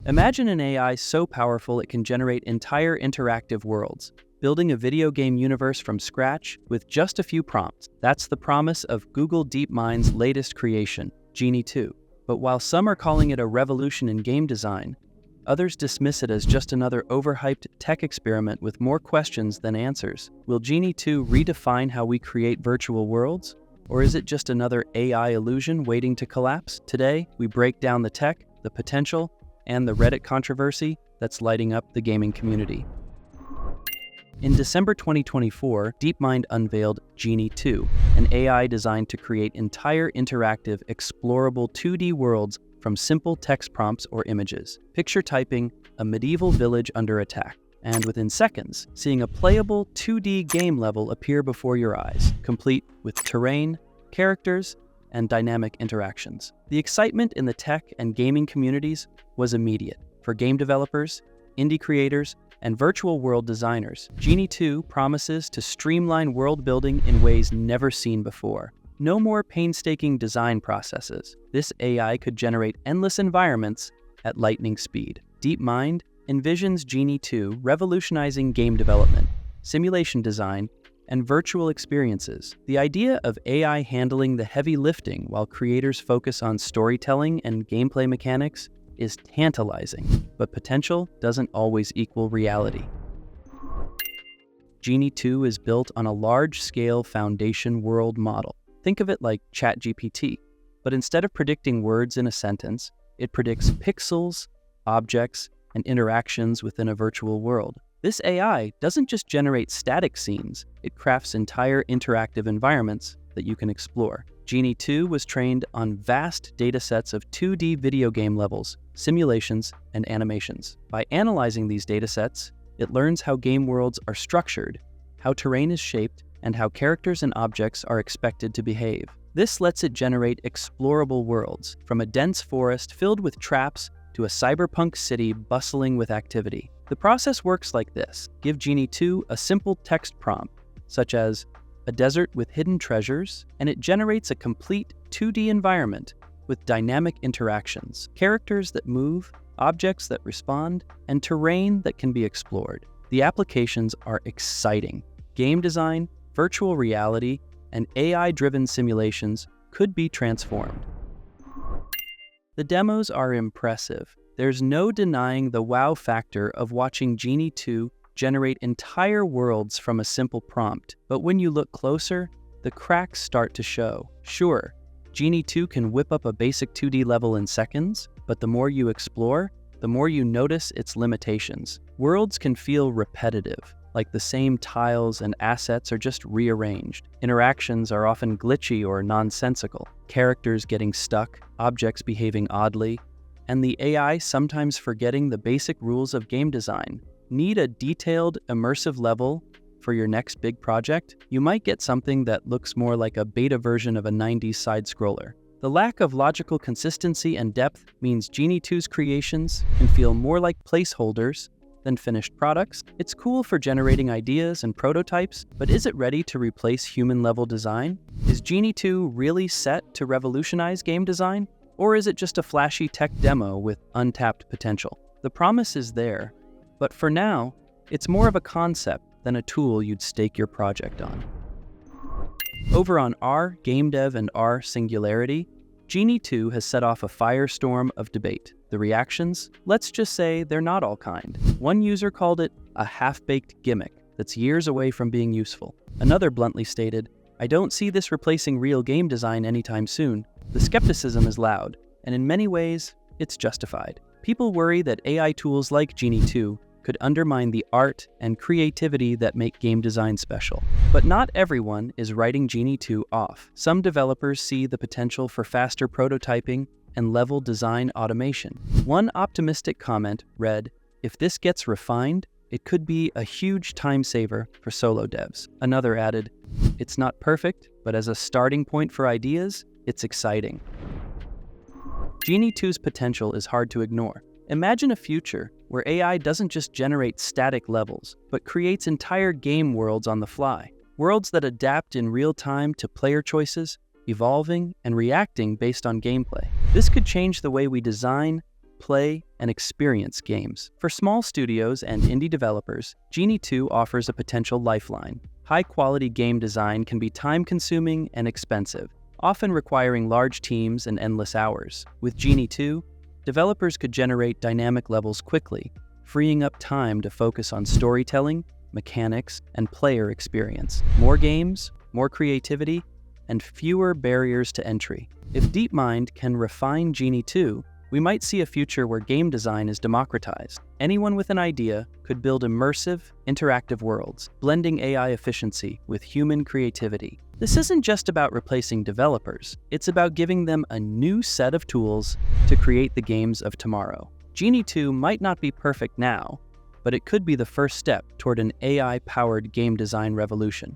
Imagine an AI so powerful it can generate entire interactive worlds, building a video game universe from scratch with just a few prompts. That's the promise of Google DeepMind's latest creation, Genie 2. But while some are calling it a revolution in game design, others dismiss it as just another overhyped tech experiment with more questions than answers. Will Genie 2 redefine how we create virtual worlds? Or is it just another AI illusion waiting to collapse? Today, we break down the tech, the potential, and the Reddit controversy that's lighting up the gaming community. In December 2024, DeepMind unveiled Genie 2, an AI designed to create entire interactive, explorable 2D worlds from simple text prompts or images. Picture typing a medieval village under attack, and within seconds, seeing a playable 2D game level appear before your eyes, complete with terrain, characters, and dynamic interactions. The excitement in the tech and gaming communities was immediate. For game developers, indie creators, and virtual world designers, Genie 2 promises to streamline world building in ways never seen before. No more painstaking design processes. This AI could generate endless environments at lightning speed. DeepMind envisions Genie 2 revolutionizing game development, simulation design, and virtual experiences. The idea of AI handling the heavy lifting while creators focus on storytelling and gameplay mechanics is tantalizing, but potential doesn't always equal reality. Genie 2 is built on a large-scale foundation world model. Think of it like ChatGPT, but instead of predicting words in a sentence, it predicts pixels, objects, and interactions within a virtual world. This AI doesn't just generate static scenes, it crafts entire interactive environments that you can explore. Genie 2 was trained on vast datasets of 2D video game levels, simulations, and animations. By analyzing these datasets, it learns how game worlds are structured, how terrain is shaped, and how characters and objects are expected to behave. This lets it generate explorable worlds, from a dense forest filled with traps to a cyberpunk city bustling with activity. The process works like this. Give Genie 2 a simple text prompt, such as a desert with hidden treasures, and it generates a complete 2D environment with dynamic interactions, characters that move, objects that respond, and terrain that can be explored. The applications are exciting. Game design, virtual reality, and AI-driven simulations could be transformed. The demos are impressive. There's no denying the wow factor of watching Genie 2 generate entire worlds from a simple prompt. But when you look closer, the cracks start to show. Sure, Genie 2 can whip up a basic 2D level in seconds, but the more you explore, the more you notice its limitations. Worlds can feel repetitive, like the same tiles and assets are just rearranged. Interactions are often glitchy or nonsensical, characters getting stuck, objects behaving oddly, and the AI sometimes forgetting the basic rules of game design. Need a detailed, immersive level for your next big project? You might get something that looks more like a beta version of a 90s side-scroller. The lack of logical consistency and depth means Genie 2's creations can feel more like placeholders than finished products. It's cool for generating ideas and prototypes, but is it ready to replace human-level design? Is Genie 2 really set to revolutionize game design? Or is it just a flashy tech demo with untapped potential? The promise is there, but for now, it's more of a concept than a tool you'd stake your project on. Over on r game dev and r singularity, Genie 2 has set off a firestorm of debate. The reactions? Let's just say they're not all kind. One user called it a half-baked gimmick that's years away from being useful. Another bluntly stated, "I don't see this replacing real game design anytime soon." The skepticism is loud, and in many ways, it's justified. People worry that AI tools like Genie 2 could undermine the art and creativity that make game design special. But not everyone is writing Genie 2 off. Some developers see the potential for faster prototyping and level design automation. One optimistic comment read, "If this gets refined, it could be a huge time saver for solo devs." Another added, "It's not perfect, but as a starting point for ideas, it's exciting." Genie 2's potential is hard to ignore. Imagine a future where AI doesn't just generate static levels, but creates entire game worlds on the fly. Worlds that adapt in real time to player choices, evolving and reacting based on gameplay. This could change the way we design, play, and experience games. For small studios and indie developers, Genie 2 offers a potential lifeline. High-quality game design can be time-consuming and expensive, often requiring large teams and endless hours. With Genie 2, developers could generate dynamic levels quickly, freeing up time to focus on storytelling, mechanics, and player experience. More games, more creativity, and fewer barriers to entry. If DeepMind can refine Genie 2, we might see a future where game design is democratized. Anyone with an idea could build immersive, interactive worlds, blending AI efficiency with human creativity. This isn't just about replacing developers, it's about giving them a new set of tools to create the games of tomorrow. Genie 2 might not be perfect now, but it could be the first step toward an AI-powered game design revolution.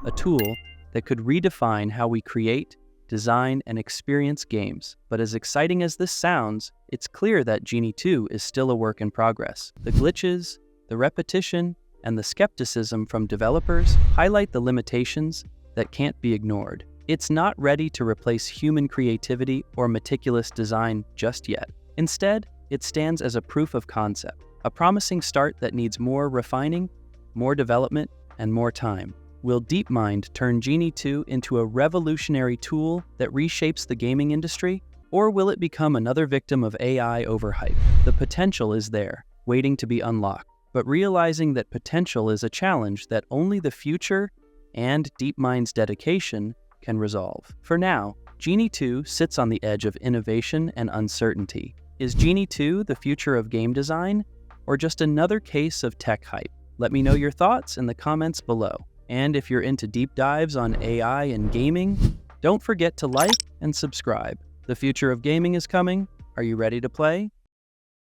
A tool that could redefine how we create, design, and experience games. But as exciting as this sounds, it's clear that Genie 2 is still a work in progress. The glitches, the repetition, and the skepticism from developers highlight the limitations that can't be ignored. It's not ready to replace human creativity or meticulous design just yet. Instead, it stands as a proof of concept, a promising start that needs more refining, more development, and more time. Will DeepMind turn Genie 2 into a revolutionary tool that reshapes the gaming industry? Or will it become another victim of AI overhype? The potential is there, waiting to be unlocked. But realizing that potential is a challenge that only the future and DeepMind's dedication can resolve. For now, Genie 2 sits on the edge of innovation and uncertainty. Is Genie 2 the future of game design, or just another case of tech hype? Let me know your thoughts in the comments below. And if you're into deep dives on AI and gaming, don't forget to like and subscribe. The future of gaming is coming. Are you ready to play?